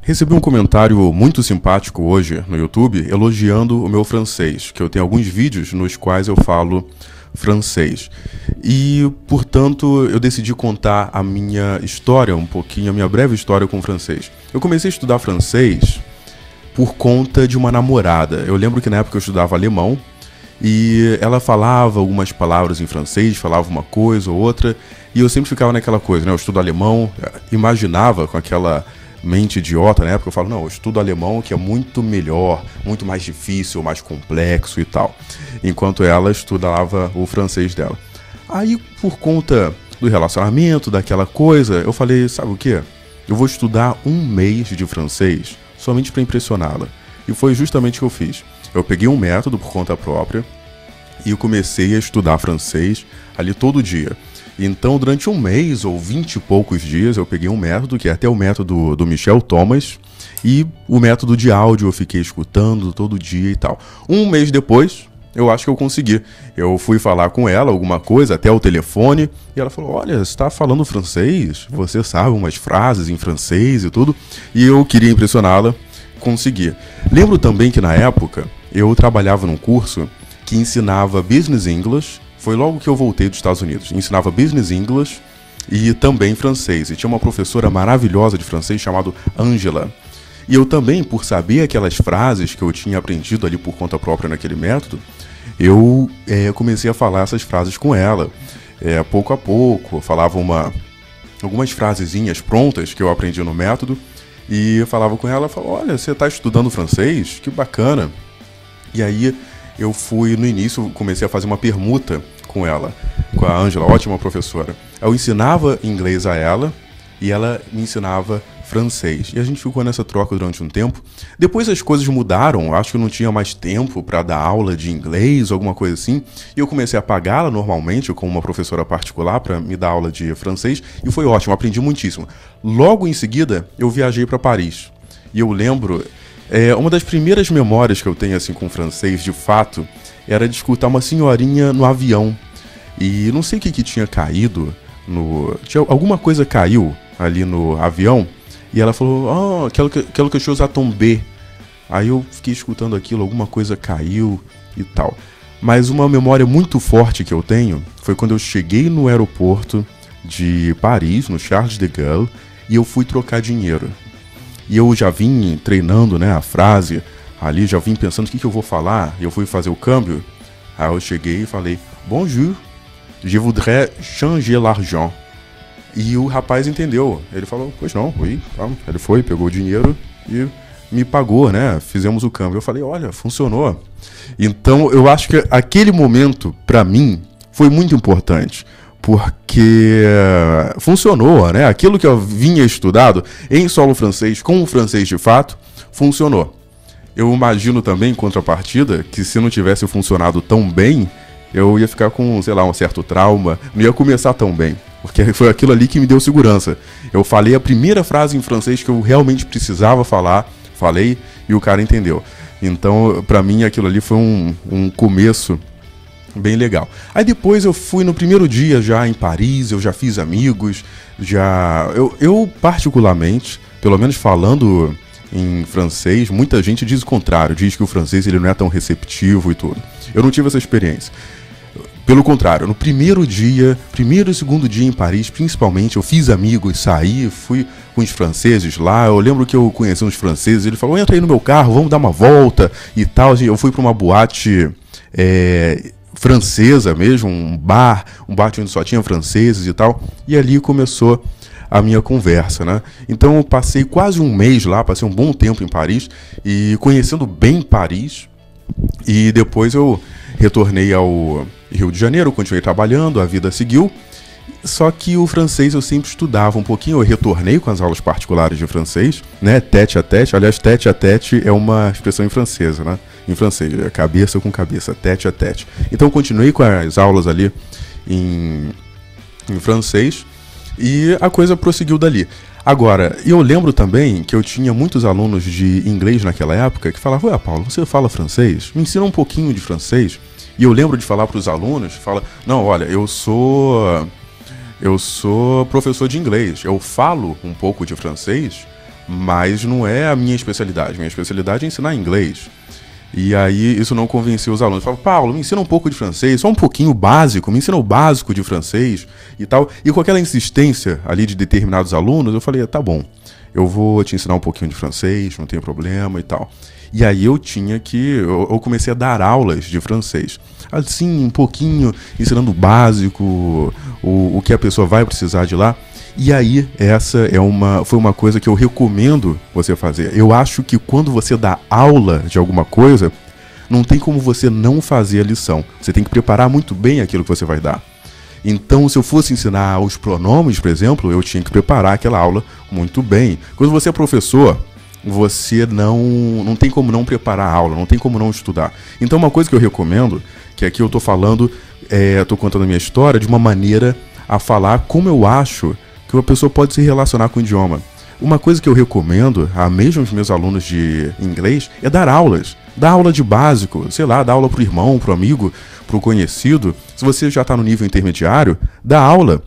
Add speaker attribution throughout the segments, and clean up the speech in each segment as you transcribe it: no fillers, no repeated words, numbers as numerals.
Speaker 1: Recebi um comentário muito simpático hoje no YouTube elogiando o meu francês, que eu tenho alguns vídeos nos quais eu falo francês. E, portanto, eu decidi contar a minha história um pouquinho, a minha breve história com o francês. Eu comecei a estudar francês por conta de uma namorada. Eu lembro que na época eu estudava alemão e ela falava algumas palavras em francês, falava uma coisa ou outra, e eu sempre ficava naquela coisa, né? Eu estudo alemão, imaginava com aquela mente idiota na época, eu falo, não, eu estudo alemão que é muito melhor, muito mais difícil, mais complexo e tal. Enquanto ela estudava o francês dela. Aí, por conta do relacionamento, daquela coisa, eu falei, sabe o quê? Eu vou estudar um mês de francês somente para impressioná-la. E foi justamente o que eu fiz. Eu peguei um método por conta própria e eu comecei a estudar francês ali todo dia. Então, durante um mês ou 20 e poucos dias, eu peguei um método, que é até o método do Michel Thomas, e o método de áudio eu fiquei escutando todo dia e tal. Um mês depois, eu acho que eu consegui. Eu fui falar com ela alguma coisa, até o telefone, e ela falou, olha, você está falando francês? Você sabe umas frases em francês e tudo? E eu queria impressioná-la, consegui. Lembro também que na época, eu trabalhava num curso que ensinava Business English. Foi logo que eu voltei dos Estados Unidos. Ensinava Business English e também francês. E tinha uma professora maravilhosa de francês chamada Angela. E eu também, por saber aquelas frases que eu tinha aprendido ali por conta própria naquele método, eu comecei a falar essas frases com ela. Pouco a pouco, eu falava algumas frasezinhas prontas que eu aprendi no método. E eu falava com ela, falava, olha, você está estudando francês? Que bacana. E aí eu fui, no início, comecei a fazer uma permuta com ela, com a Angela, ótima professora. Eu ensinava inglês a ela e ela me ensinava francês. E a gente ficou nessa troca durante um tempo. Depois as coisas mudaram, acho que eu não tinha mais tempo para dar aula de inglês ou alguma coisa assim. E eu comecei a pagá-la normalmente com uma professora particular para me dar aula de francês. E foi ótimo, aprendi muitíssimo. Logo em seguida, eu viajei para Paris. E eu lembro... uma das primeiras memórias que eu tenho assim com francês, de fato, era de escutar uma senhorinha no avião. E não sei o que tinha caído alguma coisa caiu ali no avião. E ela falou, quelque chose a tombé. Aí eu fiquei escutando aquilo, alguma coisa caiu e tal. Mas uma memória muito forte que eu tenho foi quando eu cheguei no aeroporto de Paris, no Charles de Gaulle, e eu fui trocar dinheiro. E eu já vim treinando, né, a frase ali, já vim pensando o que eu vou falar. E eu fui fazer o câmbio. Aí eu cheguei e falei, bonjour, je voudrais changer l'argent. E o rapaz entendeu. Ele falou, pois não, oui, tá. Ele foi, pegou o dinheiro e me pagou, né? Fizemos o câmbio. Eu falei, olha, funcionou. Então eu acho que aquele momento, pra mim, foi muito importante. Porque funcionou, né? Aquilo que eu vinha estudado em solo francês, com o francês de fato, funcionou. Eu imagino também, em contrapartida, que se não tivesse funcionado tão bem, eu ia ficar com, sei lá, um certo trauma, não ia começar tão bem. Porque foi aquilo ali que me deu segurança. Eu falei a primeira frase em francês que eu realmente precisava falar, falei e o cara entendeu. Então, pra mim, aquilo ali foi um começo bem legal. Aí depois eu fui no primeiro dia já em Paris, eu já fiz amigos, eu particularmente, pelo menos falando em francês, muita gente diz o contrário, diz que o francês ele não é tão receptivo e tudo. Eu não tive essa experiência. Pelo contrário, no primeiro e segundo dia em Paris, principalmente, eu fiz amigos, saí, fui com os franceses lá. Eu lembro que eu conheci uns franceses, ele falou, entra aí no meu carro, vamos dar uma volta e tal. Eu fui para uma boate francesa mesmo, um bar onde só tinha franceses e tal, e ali começou a minha conversa, né? Então eu passei quase um mês lá, passei um bom tempo em Paris, e conhecendo bem Paris, e depois eu retornei ao Rio de Janeiro, continuei trabalhando, a vida seguiu, só que o francês eu sempre estudava um pouquinho, eu retornei com as aulas particulares de francês, né? Tete a tete, aliás, tete a tete é uma expressão em francês, né? Em francês, é cabeça com cabeça, tete a tete. Então eu continuei com as aulas ali em francês e a coisa prosseguiu dali. Agora, eu lembro também que eu tinha muitos alunos de inglês naquela época que falavam, ué, Paulo, você fala francês? Me ensina um pouquinho de francês. E eu lembro de falar para os alunos, não, olha, eu sou professor de inglês, eu falo um pouco de francês, mas não é a minha especialidade. Minha especialidade é ensinar inglês. E aí isso não convenceu os alunos. Falaram, Paulo, me ensina um pouco de francês, só um pouquinho básico, me ensina o básico de francês e tal. E com aquela insistência ali de determinados alunos, eu falei, tá bom, eu vou te ensinar um pouquinho de francês, não tem problema e tal. E aí eu comecei a dar aulas de francês. Assim, um pouquinho, ensinando o básico, o que a pessoa vai precisar de lá. E aí, essa foi uma coisa que eu recomendo você fazer. Eu acho que quando você dá aula de alguma coisa, não tem como você não fazer a lição. Você tem que preparar muito bem aquilo que você vai dar. Então, se eu fosse ensinar os pronomes, por exemplo, eu tinha que preparar aquela aula muito bem. Quando você é professor, você não tem como não preparar a aula, não tem como não estudar. Então, uma coisa que eu recomendo, que aqui eu estou falando, estou contando a minha história de uma maneira a falar como eu acho que uma pessoa pode se relacionar com o idioma. Uma coisa que eu recomendo a mesmo os meus alunos de inglês é dar aulas. Dar aula de básico, sei lá, dar aula pro irmão, pro amigo, pro conhecido. Se você já está no nível intermediário, dá aula.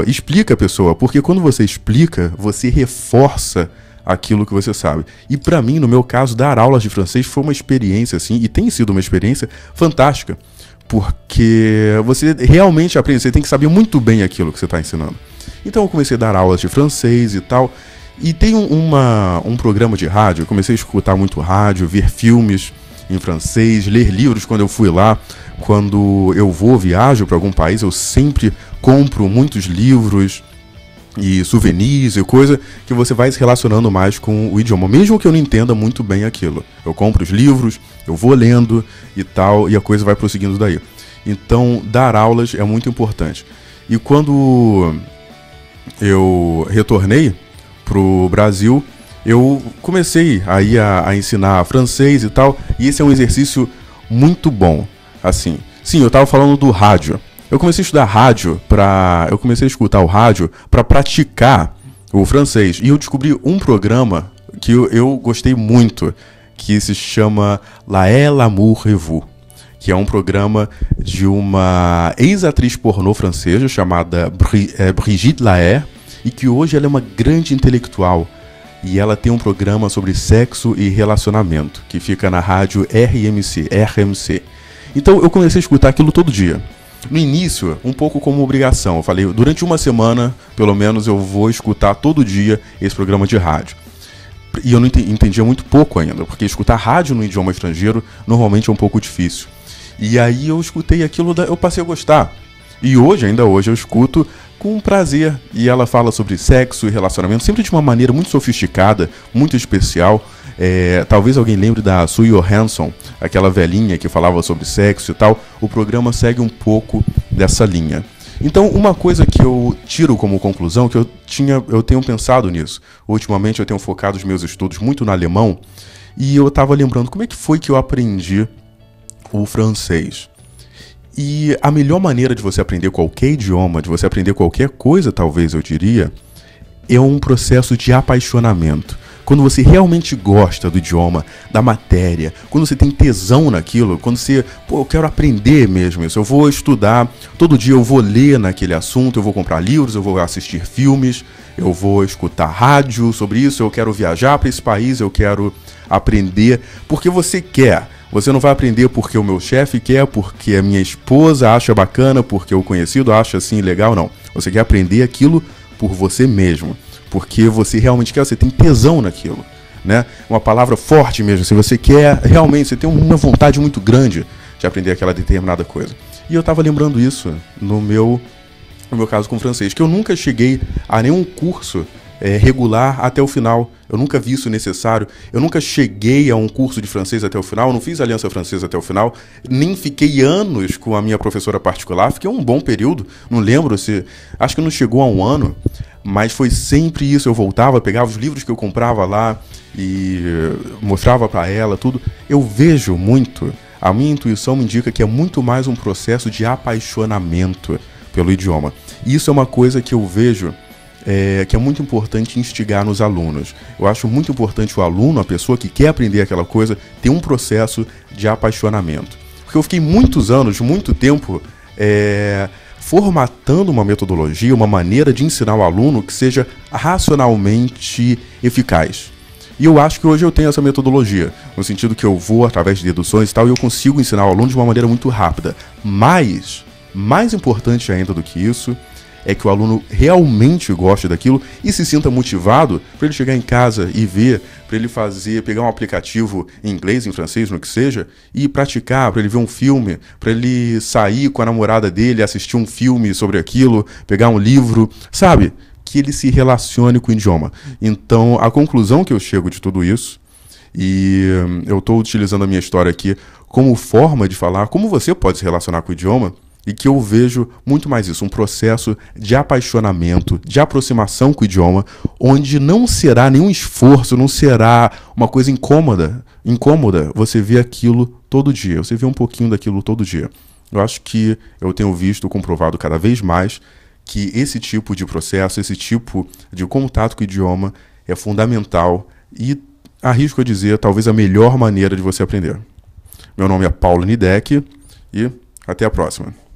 Speaker 1: Explica a pessoa, porque quando você explica, você reforça aquilo que você sabe. E para mim, no meu caso, dar aulas de francês foi uma experiência, assim, e tem sido uma experiência fantástica. Porque você realmente aprende, você tem que saber muito bem aquilo que você está ensinando. Então eu comecei a dar aulas de francês e tal. E tem um programa de rádio, eu comecei a escutar muito rádio, ver filmes em francês, ler livros quando eu fui lá. Quando eu viajo para algum país, eu sempre compro muitos livros e souvenirs e coisa que você vai se relacionando mais com o idioma, mesmo que eu não entenda muito bem aquilo. Eu compro os livros, eu vou lendo e tal, e a coisa vai prosseguindo daí. Então, dar aulas é muito importante. E quando eu retornei pro Brasil, eu comecei aí a ensinar francês e tal, e esse é um exercício muito bom. Assim, sim, eu tava falando do rádio. Eu comecei a estudar rádio eu comecei a escutar o rádio para praticar o francês. E eu descobri um programa que eu gostei muito, que se chama L'amour et vous, que é um programa de uma ex-atriz pornô francesa chamada Brigitte Lahaie, e que hoje ela é uma grande intelectual. E ela tem um programa sobre sexo e relacionamento, que fica na rádio RMC. Então eu comecei a escutar aquilo todo dia. No início, um pouco como obrigação. Eu falei, durante uma semana, pelo menos, eu vou escutar todo dia esse programa de rádio. E eu não entendia muito pouco ainda, porque escutar rádio no idioma estrangeiro normalmente é um pouco difícil. E aí eu escutei aquilo, eu passei a gostar. E ainda hoje, eu escuto com prazer. E ela fala sobre sexo e relacionamento, sempre de uma maneira muito sofisticada, muito especial. Talvez alguém lembre da Sue Johansson, aquela velhinha que falava sobre sexo e tal. O programa segue um pouco dessa linha. Então, uma coisa que eu tiro como conclusão, que eu tenho pensado nisso. Ultimamente eu tenho focado os meus estudos muito no alemão, e eu estava lembrando como é que foi que eu aprendi o francês. E a melhor maneira de você aprender qualquer idioma, de você aprender qualquer coisa, talvez eu diria, é um processo de apaixonamento. Quando você realmente gosta do idioma, da matéria, quando você tem tesão naquilo, quando você, eu quero aprender mesmo isso, eu vou estudar, todo dia eu vou ler naquele assunto, eu vou comprar livros, eu vou assistir filmes, eu vou escutar rádio sobre isso, eu quero viajar para esse país, eu quero aprender, porque você quer. Você não vai aprender porque o meu chefe quer, porque a minha esposa acha bacana, porque o conhecido acha assim legal, não. Você quer aprender aquilo por você mesmo. Porque você realmente quer, você tem tesão naquilo, né? Uma palavra forte mesmo, se você quer, realmente, você tem uma vontade muito grande de aprender aquela determinada coisa. E eu estava lembrando isso no meu caso com o francês, que eu nunca cheguei a nenhum curso regular até o final. Eu nunca vi isso necessário. Eu nunca cheguei a um curso de francês até o final. Eu não fiz aliança francesa até o final. Nem fiquei anos com a minha professora particular. Fiquei um bom período. Não lembro se... Acho que não chegou a um ano. Mas foi sempre isso. Eu voltava, pegava os livros que eu comprava lá e mostrava para ela tudo. Eu vejo muito... A minha intuição me indica que é muito mais um processo de apaixonamento pelo idioma. E isso é uma coisa que eu vejo... que é muito importante instigar nos alunos. Eu acho muito importante o aluno, a pessoa que quer aprender aquela coisa, ter um processo de apaixonamento. Porque eu fiquei muitos anos, muito tempo, formatando uma metodologia, uma maneira de ensinar o aluno que seja racionalmente eficaz. E eu acho que hoje eu tenho essa metodologia, no sentido que eu vou através de deduções e tal, e eu consigo ensinar o aluno de uma maneira muito rápida. Mas, mais importante ainda do que isso, é que o aluno realmente goste daquilo e se sinta motivado para ele chegar em casa e ver, para ele pegar um aplicativo em inglês, em francês, no que seja, e praticar, para ele ver um filme, para ele sair com a namorada dele, assistir um filme sobre aquilo, pegar um livro, sabe? Que ele se relacione com o idioma. Então, a conclusão que eu chego de tudo isso, e eu estou utilizando a minha história aqui como forma de falar como você pode se relacionar com o idioma, e que eu vejo muito mais isso, um processo de apaixonamento, de aproximação com o idioma, onde não será nenhum esforço, não será uma coisa incômoda você vê aquilo todo dia, você vê um pouquinho daquilo todo dia. Eu acho que eu tenho visto, comprovado cada vez mais, que esse tipo de processo, esse tipo de contato com o idioma é fundamental e, arrisco a dizer, talvez a melhor maneira de você aprender. Meu nome é Paulo Nidek e até a próxima.